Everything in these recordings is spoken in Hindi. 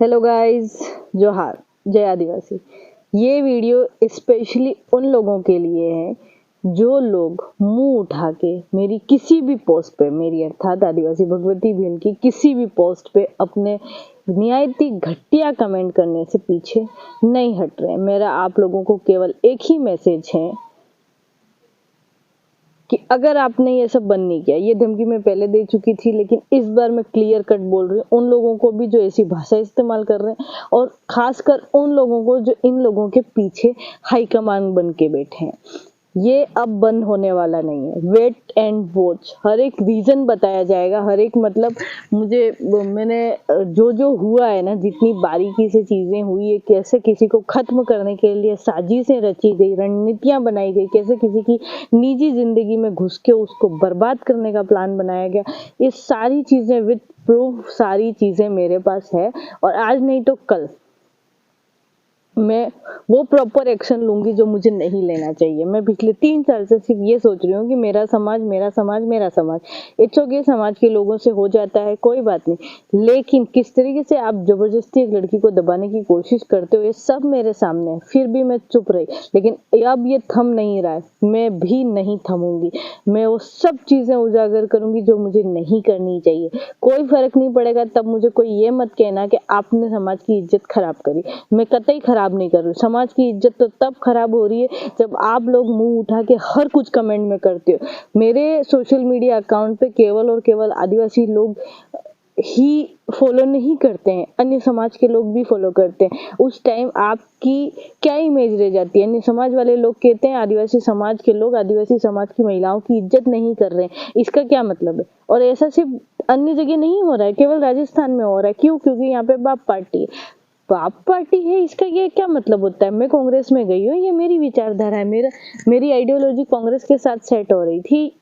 हेलो गाइस, जोहार, जय आदिवासी। ये वीडियो स्पेशली उन लोगों के लिए है जो लोग मुंह उठा के मेरी किसी भी पोस्ट पे, मेरी अर्थात आदिवासी भगवती बहन की किसी भी पोस्ट पे अपने निहायती घटिया कमेंट करने से पीछे नहीं हट रहे। मेरा आप लोगों को केवल एक ही मैसेज है कि अगर आपने ये सब बंद नहीं किया, ये धमकी मैं पहले दे चुकी थी, लेकिन इस बार मैं क्लियर कट बोल रही हूँ उन लोगों को भी जो ऐसी भाषा इस्तेमाल कर रहे हैं, और खासकर उन लोगों को जो इन लोगों के पीछे हाईकमान बन के बैठे हैं। ये अब बंद होने वाला नहीं है। Wait and watch. हर एक रीजन बताया जाएगा, हर एक मतलब मैंने जो जो हुआ है ना, जितनी बारीकी से चीजें हुई है, कैसे किसी को खत्म करने के लिए साजिशें रची गई, रणनीतियां बनाई गई, कैसे किसी की निजी जिंदगी में घुस के उसको बर्बाद करने का प्लान बनाया गया, ये सारी चीजें विद प्रूफ, सारी चीजें मेरे पास है। और आज नहीं तो कल मैं वो प्रॉपर एक्शन लूंगी जो मुझे नहीं लेना चाहिए। मैं पिछले 3 साल से सिर्फ ये सोच रही हूँ कि मेरा समाज, मेरा समाज, मेरा समाज। इट्स ओके, समाज के लोगों से हो जाता है, कोई बात नहीं, लेकिन किस तरीके से आप जबरदस्ती एक लड़की को दबाने की कोशिश करते हो, ये सब मेरे सामने है। फिर भी मैं चुप रही, लेकिन अब ये थम नहीं रहा है। मैं भी नहीं थमूंगी। मैं वो सब चीजें उजागर करूंगी जो मुझे नहीं करनी चाहिए। कोई फर्क नहीं पड़ेगा तब मुझे कोई ये मत कहना कि आपने समाज की इज्जत खराब करी। मैं कतई खराब नहीं कर रही। समाज की इज्जत तो तब खराब हो रही है जब आप लोग मुंह उठा के हर कुछ कमेंट में करते हो। मेरे सोशल मीडिया अकाउंट पे केवल और केवल आदिवासी लोग ही फॉलो नहीं करते हैं, अन्य समाज के लोग भी फॉलो करते हैं। उस टाइम आपकी क्या इमेज रह जाती है? अन्य समाज वाले लोग कहते हैं आदिवासी समाज के लोग आदिवासी समाज की महिलाओं की इज्जत नहीं कर रहे हैं, इसका क्या मतलब है? और ऐसा सिर्फ अन्य जगह नहीं हो रहा है, केवल राजस्थान में हो रहा है। क्यों? क्योंकि यहाँ पे बाप पार्टी है। बाप पार्टी है, इसका ये क्या मतलब होता है? मैं कांग्रेस में गई हूँ, ये मेरी विचारधारा है, मेरी आइडियोलॉजी कांग्रेस के साथ सेट हो रही थी,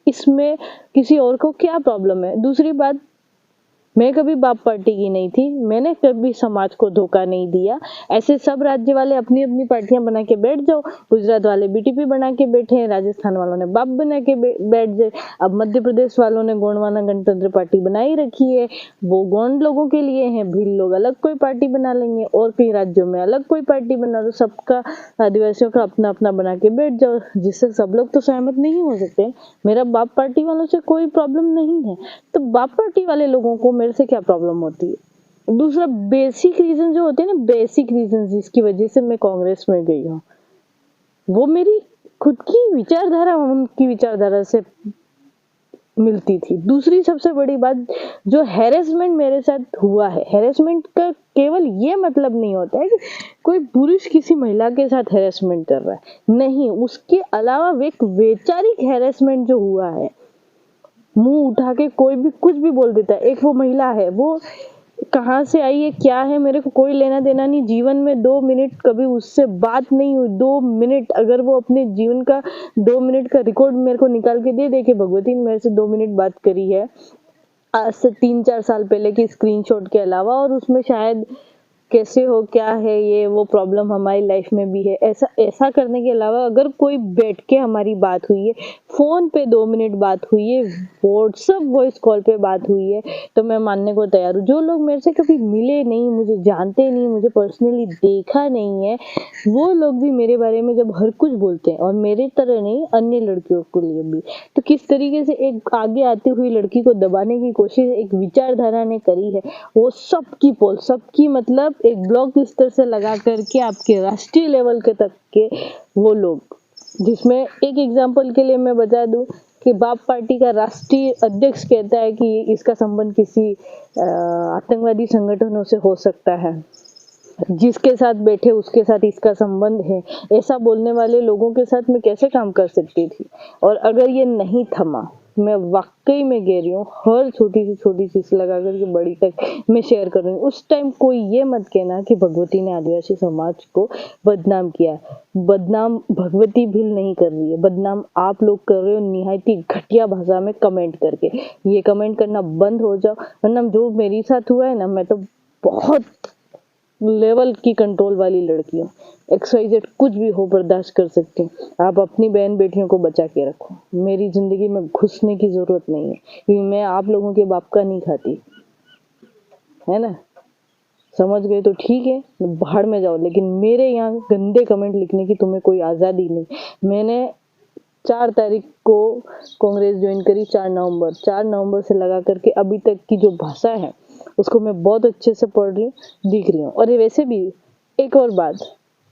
इसमें किसी और को क्या प्रॉब्लम है? दूसरी बात, मैं कभी बाप पार्टी की नहीं थी, मैंने कभी समाज को धोखा नहीं दिया। ऐसे सब राज्य वाले अपनी अपनी पार्टियां बना के बैठ जाओ। गुजरात वाले बीटीपी बना के बैठे हैं, राजस्थान वालों ने बाप बना के बैठ जाए। अब मध्य प्रदेश वालों ने गोंडवाना गणतंत्र पार्टी बनाई रखी है, वो गोंड लोगों के लिए है। भील लोग अलग कोई पार्टी बना लेंगे, और कई राज्यों में अलग कोई पार्टी बना दो। सबका आदिवासियों का अपना अपना बना के बैठ जाओ, जिससे सब लोग तो सहमत नहीं हो सकते। मेरा बाप पार्टी वालों से कोई प्रॉब्लम नहीं है, तो बाप पार्टी वाले लोगों को मेरे से क्या प्रॉब्लम होती है? दूसरा, बेसिक रीजन जो होते हैं ना, बेसिक रीजन जिसकी वजह से मैं कांग्रेस में गई हूँ, वो मेरी खुद की विचारधारा उनकी विचारधारा से मिलती थी। दूसरी सबसे बड़ी बात, जो हैरेसमेंट मेरे साथ हुआ है, हैरेसमेंट का केवल ये मतलब नहीं होता है कि कोई पुरुष किसी महिला के साथ हैरेसमेंट कर रहा है, नहीं, उसके अलावा एक वैचारिक हैरेसमेंट जो हुआ है, मुंह उठा के कोई भी कुछ भी बोल देता है। एक वो महिला है, वो कहाँ से आई है, क्या है, मेरे को कोई लेना देना नहीं। जीवन में 2 मिनट कभी उससे बात नहीं हुई। 2 मिनट, अगर वो अपने जीवन का 2 मिनट का रिकॉर्ड मेरे को निकाल के दे दे कि भगवती ने मेरे से 2 मिनट बात करी है, आज से 3-4 साल पहले की स्क्रीनशॉट के अलावा, और उसमें शायद कैसे हो, क्या है, ये वो प्रॉब्लम हमारी लाइफ में भी है, ऐसा ऐसा करने के अलावा अगर कोई बैठ के हमारी बात हुई है, फोन पे 2 मिनट बात हुई है, व्हाट्सएप वॉइस कॉल पे बात हुई है, तो मैं मानने को तैयार हूँ। जो लोग मेरे से कभी मिले नहीं, मुझे जानते नहीं, मुझे पर्सनली देखा नहीं है, वो लोग भी मेरे बारे में जब हर कुछ बोलते हैं, और मेरे तरह नहीं, अन्य लड़कियों के लिए भी, तो किस तरीके से एक आगे आती हुई लड़की को दबाने की कोशिश एक विचारधारा ने करी है, वो सबकी पोल, सबकी मतलब एक ब्लॉक स्तर से लगा करके आपके राष्ट्रीय लेवल के तक के वो लोग, जिसमें एक एग्जांपल के लिए मैं बता दूं कि बाप पार्टी का राष्ट्रीय अध्यक्ष कहता है कि इसका संबंध किसी आतंकवादी संगठनों से हो सकता है, जिसके साथ बैठे उसके साथ इसका संबंध है। ऐसा बोलने वाले लोगों के साथ मैं कैसे काम कर सकती थी? और अगर ये नहीं थमा, मैं वाकई में कह रही हूँ, हर छोटी सी चीज लगा करके बड़ी तक मैं शेयर करूंगी। उस टाइम कोई ये मत कहना कि भगवती ने आदिवासी समाज को बदनाम किया। बदनाम भगवती भी नहीं कर रही है, बदनाम आप लोग कर रहे हो निहायती घटिया भाषा में कमेंट करके। ये कमेंट करना बंद हो जाओ, वरना जो मेरे साथ हुआ है ना, मैं तो बहुत लेवल की कंट्रोल वाली लड़की हूँ। XYZ कुछ भी हो बर्दाश्त कर सकती हूँ। आप अपनी बहन बेटियों को बचा के रखो, मेरी जिंदगी में घुसने की जरूरत नहीं है, क्योंकि मैं आप लोगों के बाप का नहीं खाती, है ना। समझ गए तो ठीक है, बाहर में जाओ, लेकिन मेरे यहाँ गंदे कमेंट लिखने की तुम्हें कोई आज़ादी नहीं। मैंने 4 तारीख को कांग्रेस ज्वाइन करी, 4 नवंबर से लगा करके अभी तक की जो भाषा है उसको मैं बहुत अच्छे से पढ़ रही हूँ, दिख रही हूँ। और ये वैसे भी एक और बात,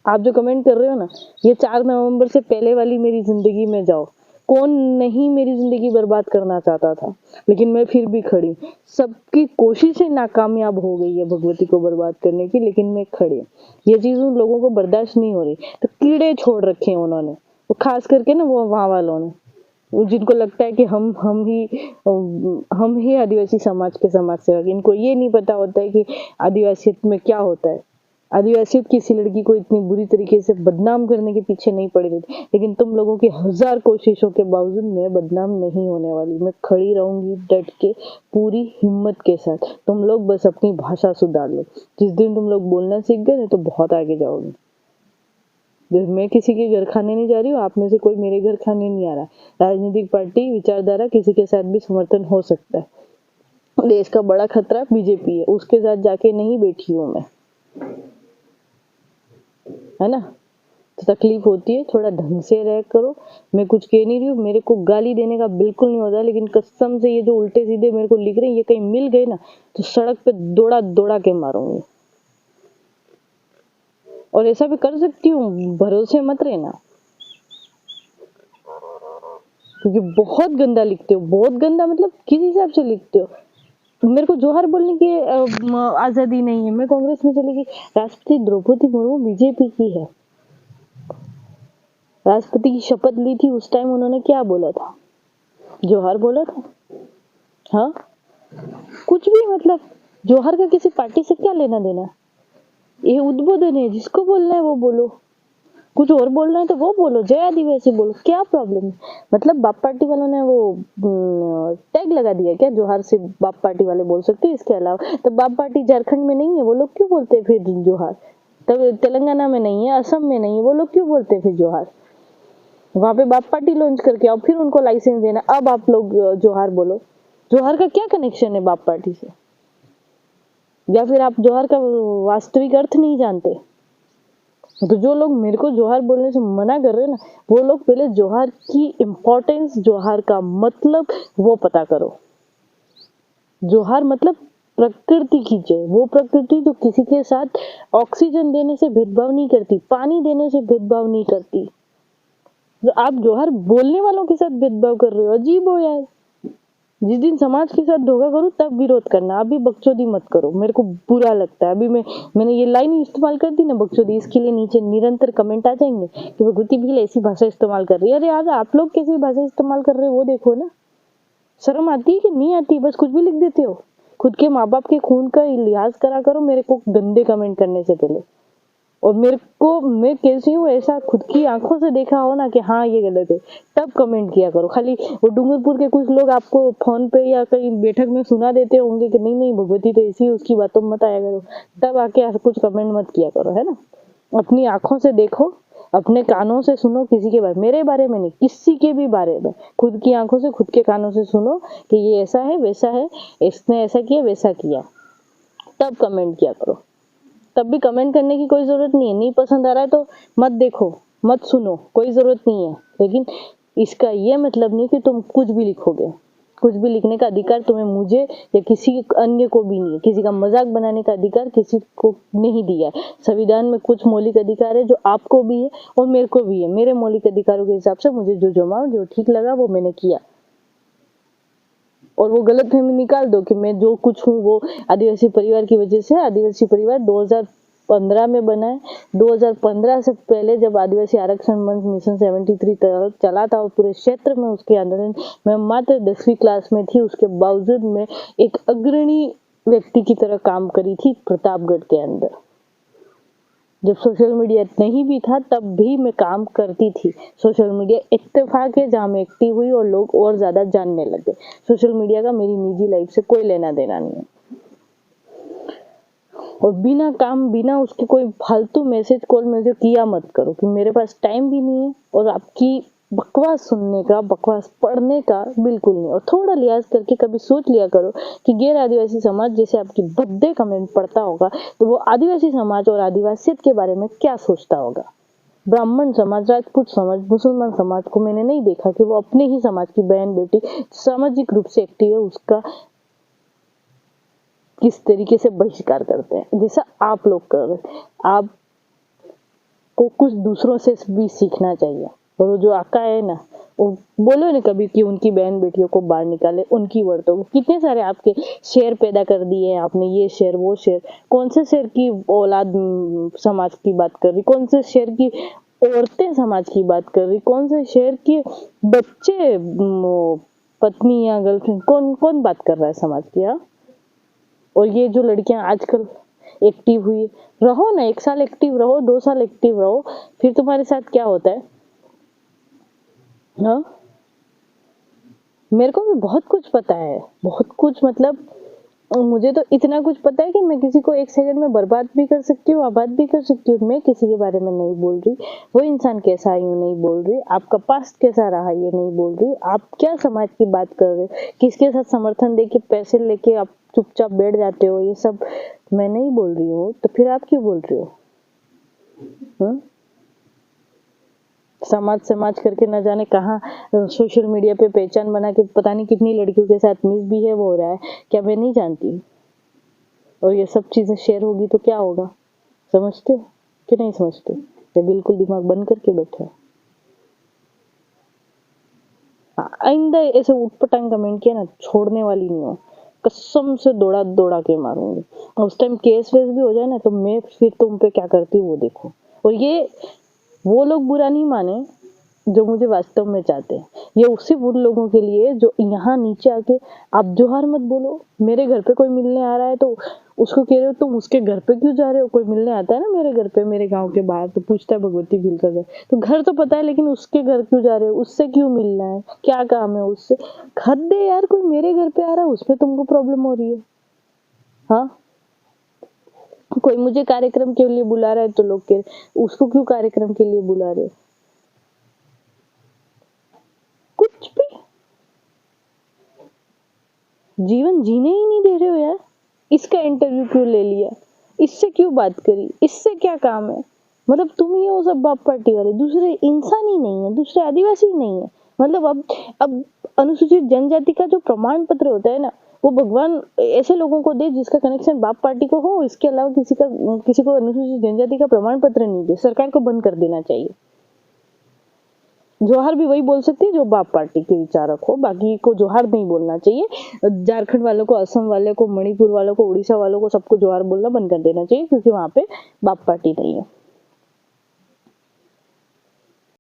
आप जो कमेंट कर रहे हो ना, ये 4 नवंबर से पहले वाली मेरी जिंदगी में जाओ, कौन नहीं मेरी जिंदगी बर्बाद करना चाहता था, लेकिन मैं फिर भी खड़ी। सबकी कोशिशें नाकामयाब हो गई है भगवती को बर्बाद करने की, लेकिन मैं खड़ी। ये चीज उन लोगों को बर्दाश्त नहीं हो रही, तो कीड़े छोड़ रखे हैं उन्होंने, वो खास करके ना वो वहां वालों ने, जिनको लगता है कि हम ही आदिवासी समाज के समाज सेवक। इनको ये नहीं पता होता है कि आदिवासियत में क्या होता है। आदिवासियत किसी लड़की को इतनी बुरी तरीके से बदनाम करने के पीछे नहीं पड़ी रहती, लेकिन तुम लोगों की 1000 कोशिशों के बावजूद मैं बदनाम नहीं होने वाली। मैं खड़ी रहूंगी डट के, पूरी हिम्मत के साथ। तुम लोग बस अपनी भाषा सुधार लो। जिस दिन तुम लोग बोलना सीख गए ना, तो बहुत आगे जाओगे। मैं किसी के घर खाने नहीं जा रही हूँ, आप में से कोई मेरे घर खाने नहीं आ रहा। राजनीतिक पार्टी, विचारधारा किसी के साथ भी समर्थन हो सकता है। देश का बड़ा खतरा बीजेपी है, उसके साथ जाके नहीं बैठी हूँ मैं, है ना। तो तकलीफ होती है, थोड़ा ढंग से रह करो। मैं कुछ कह नहीं रही हूँ, मेरे को गाली देने का बिल्कुल नहीं होता, लेकिन कसम से ये जो उल्टे सीधे मेरे को लिख रहे हैं, ये कहीं मिल गए ना तो सड़क पे दौड़ा दौड़ा के मारूंगी। और ऐसा भी कर सकती हूँ, भरोसे मत रहना, क्योंकि बहुत गंदा लिखते हो, बहुत गंदा। मतलब किस हिसाब से लिखते हो? मेरे को जोहार बोलने की आजादी नहीं है। मैं कांग्रेस में चली गई। राष्ट्रपति द्रौपदी मुर्मू बीजेपी की है, राष्ट्रपति की शपथ ली थी, उस टाइम उन्होंने क्या बोला था? जोहार बोला था। हाँ, कुछ भी, मतलब जोहार का किसी पार्टी से क्या लेना देना? ये उद्बोधन है, जिसको बोलना है वो बोलो, कुछ और बोलना है तो वो बोलो, जय आदिवासी बोलो, क्या प्रॉब्लम है? मतलब बाप पार्टी वालों ने वो टैग लगा दिया क्या, जोहार से बाप पार्टी वाले बोल सकते हैं? इसके अलावा तो बाप पार्टी झारखंड में नहीं है, वो लोग क्यों बोलते हैं फिर जोहार? तब तेलंगाना में नहीं है, असम में नहीं है, वो लोग क्यों बोलते हैं फिर जोहार? वहां पे बाप पार्टी लॉन्च करके अब फिर उनको लाइसेंस देना, अब आप लोग जोहार बोलो। जोहार का क्या कनेक्शन है बाप पार्टी से? या फिर आप जोहार का वास्तविक अर्थ नहीं जानते? तो जो लोग मेरे को जोहार बोलने से मना कर रहे हैं ना, वो लोग पहले जोहार की इम्पोर्टेंस, जोहार का मतलब वो पता करो। जोहार मतलब प्रकृति की जय, वो प्रकृति जो किसी के साथ ऑक्सीजन देने से भेदभाव नहीं करती, पानी देने से भेदभाव नहीं करती। तो आप जोहार बोलने वालों के साथ भेदभाव कर रहे हो, अजीब हो यार। जिस दिन समाज के साथ धोखा करो तब विरोध करना, अभी बकचोदी मत करो, मेरे को बुरा लगता है। अभी मैंने ये लाइन इस्तेमाल कर दी ना, बकचोदी, इसके लिए नीचे निरंतर कमेंट आ जाएंगे कि भगवती भी ऐसी भाषा इस्तेमाल कर रही है। अरे यार, आप लोग कैसी भाषा इस्तेमाल कर रहे हो वो देखो ना, शर्म आती है कि नहीं आती? बस कुछ भी लिख देते हो। खुद के माँ बाप के खून का लिहाज करा करो मेरे को गंदे कमेंट करने से पहले। और मेरे को, मैं कैसी हूँ ऐसा खुद की आंखों से देखा हो ना कि हाँ ये गलत है, तब कमेंट किया करो। खाली वो डूंगरपुर के कुछ लोग आपको फोन पे या कहीं बैठक में सुना देते होंगे कि नहीं नहीं भगवती तो ऐसी, उसकी बातों में मत आया करो, तब आके कुछ कमेंट मत किया करो, है ना। अपनी आंखों से देखो, अपने कानों से सुनो, किसी के बारे, मेरे बारे में नहीं, किसी के भी बारे में, खुद की आंखों से, खुद के कानों से सुनो कि ये ऐसा है, वैसा है, इसने ऐसा किया, वैसा किया, तब कमेंट किया करो। तब भी कमेंट करने की कोई जरूरत नहीं है। नहीं पसंद आ रहा है तो मत देखो, मत सुनो, कोई जरूरत नहीं है। लेकिन इसका ये मतलब नहीं कि तुम कुछ भी लिखोगे। कुछ भी लिखने का अधिकार तुम्हें, मुझे या किसी अन्य को भी नहीं है। किसी का मजाक बनाने का अधिकार किसी को नहीं दिया है। संविधान में कुछ मौलिक अधिकार है जो आपको भी है और मेरे को भी है। मेरे मौलिक अधिकारों के हिसाब से मुझे जो जमा, जो ठीक लगा वो मैंने किया। और वो गलतफहमी निकाल दो कि मैं जो कुछ हूँ वो आदिवासी परिवार की वजह से। आदिवासी परिवार 2015 में बना है। 2015 से पहले जब आदिवासी आरक्षण मंच मिशन 73 चला था और पूरे क्षेत्र में उसके आंदोलन, मैं मात्र 10वीं क्लास में थी, उसके बावजूद मैं एक अग्रणी व्यक्ति की तरह काम करी थी प्रतापगढ़ के अंदर। जब सोशल मीडिया नहीं भी था तब भी मैं काम करती थी। सोशल मीडिया इत्तेफाक है जहाँ मैं एक्टिव हुई और लोग और ज्यादा जानने लगे। सोशल मीडिया का मेरी निजी लाइफ से कोई लेना देना नहीं है। और बिना काम, बिना उसके कोई फालतू मैसेज कॉल मुझे किया मत करो कि मेरे पास टाइम भी नहीं है और आपकी बकवास सुनने का, बकवास पढ़ने का बिल्कुल नहीं। और थोड़ा लिहाज करके कभी सोच लिया करो कि गैर आदिवासी समाज जैसे आपकी भद्दे कमेंट पढ़ता होगा तो वो आदिवासी समाज और आदिवासियत के बारे में क्या सोचता होगा। ब्राह्मण समाज, राजपूत समाज, मुसलमान समाज को मैंने नहीं देखा कि वो अपने ही समाज की बहन बेटी सामाजिक रूप से एक्टिव है उसका किस तरीके से बहिष्कार करते हैं जैसा आप लोग कर रहे हैं। आपको कुछ दूसरों से भी सीखना चाहिए। और वो जो आका है ना, वो बोलो ना कभी कि उनकी बहन बेटियों को बाहर निकाले, उनकी वर्तों कितने सारे आपके शेर पैदा कर दिए हैं आपने, ये शेर वो शेर। कौन से शेर की औलाद समाज की बात कर रही, कौन से शेर की औरतें समाज की बात कर रही, कौन से शेर के बच्चे पत्नी या गर्लफ्रेंड, कौन कौन बात कर रहा है समाज की। हाँ, और ये जो लड़कियां आजकल एक्टिव हुई, रहो ना, 1 साल एक्टिव रहो, 2 साल एक्टिव रहो, फिर तुम्हारे साथ क्या होता है। हाँ, मेरे को भी बहुत कुछ पता है, बहुत कुछ, मतलब मुझे तो इतना कुछ पता है कि मैं किसी को 1 सेकंड में बर्बाद भी कर सकती हूँ, आबाद भी कर सकती हूँ। मैं किसी के बारे में नहीं बोल रही वो इंसान कैसा है यूँ नहीं बोल रही, आपका पास्ट कैसा रहा ये नहीं बोल रही, आप क्या समाज की बात कर रहे हो, किसके साथ समर्थन दे के पैसे लेके आप चुपचाप बैठ जाते हो, ये सब मैं नहीं बोल रही हूँ। तो फिर आप क्यों बोल रही हो। समाज करके न जाने कहाँ सोशल मीडिया पे पहचान बना के पता नहीं कितनी लड़कियों के साथ मिसबिहेव हो रहा है, क्या मैं नहीं जानती। और ये सब चीजें शेयर होगी तो क्या होगा, समझते हो कि नहीं समझते। ये बिल्कुल दिमाग बंद करके बैठे हो। आइंदा ऐसे उठपटांग कमेंट किया ना, छोड़ने वाली नहीं हो, कसम से दौड़ा दौड़ा के मारूंगी। उस टाइम केस वेस भी हो जाए ना तो मैं फिर तुम पे क्या करती हूँ वो देखो। और ये वो लोग बुरा नहीं माने जो मुझे वास्तव में चाहते हैं, ये सिर्फ उन लोगों के लिए जो यहाँ नीचे आके आप जोहार मत बोलो। मेरे घर पे कोई मिलने आ रहा है तो उसको कह रहे हो तुम उसके घर पे क्यों जा रहे हो। कोई मिलने आता है ना मेरे घर पे, मेरे गांव के बाहर, तो पूछता है भगवती भील का घर, तो घर तो पता है लेकिन उसके घर क्यों जा रहे हो, उससे क्यों मिलना है, क्या काम है उससे। हद है यार, कोई मेरे घर पे आ रहा है उसमें तुमको प्रॉब्लम हो रही है। हाँ, कोई मुझे कार्यक्रम के लिए बुला रहा है तो लोग कह रहे उसको क्यों कार्यक्रम के लिए बुला रहे हो। कुछ भी जीवन जीने ही नहीं दे रहे हो यार। इसका इंटरव्यू क्यों ले लिया, इससे क्यों बात करी, इससे क्या काम है। मतलब तुम ही हो सब बाप पार्टी वाले, दूसरे इंसान ही नहीं है, दूसरे आदिवासी ही नहीं है। मतलब अब अनुसूचित जनजाति का जो प्रमाण पत्र होता है ना, वो भगवान ऐसे लोगों को दे जिसका कनेक्शन बाप पार्टी को हो, इसके अलावा किसी को अनुसूचित जनजाति का प्रमाण पत्र नहीं दे। सरकार को बंद कर देना चाहिए। जोहार भी वही बोल सकती है जो बाप पार्टी के विचारक हो, बाकी को जोहार नहीं बोलना चाहिए। झारखंड वालों को, असम वाले को, मणिपुर वालों को, उड़ीसा वालों को, सबको जोहार बोलना बंद कर देना चाहिए क्योंकि वहां पे बाप पार्टी नहीं है।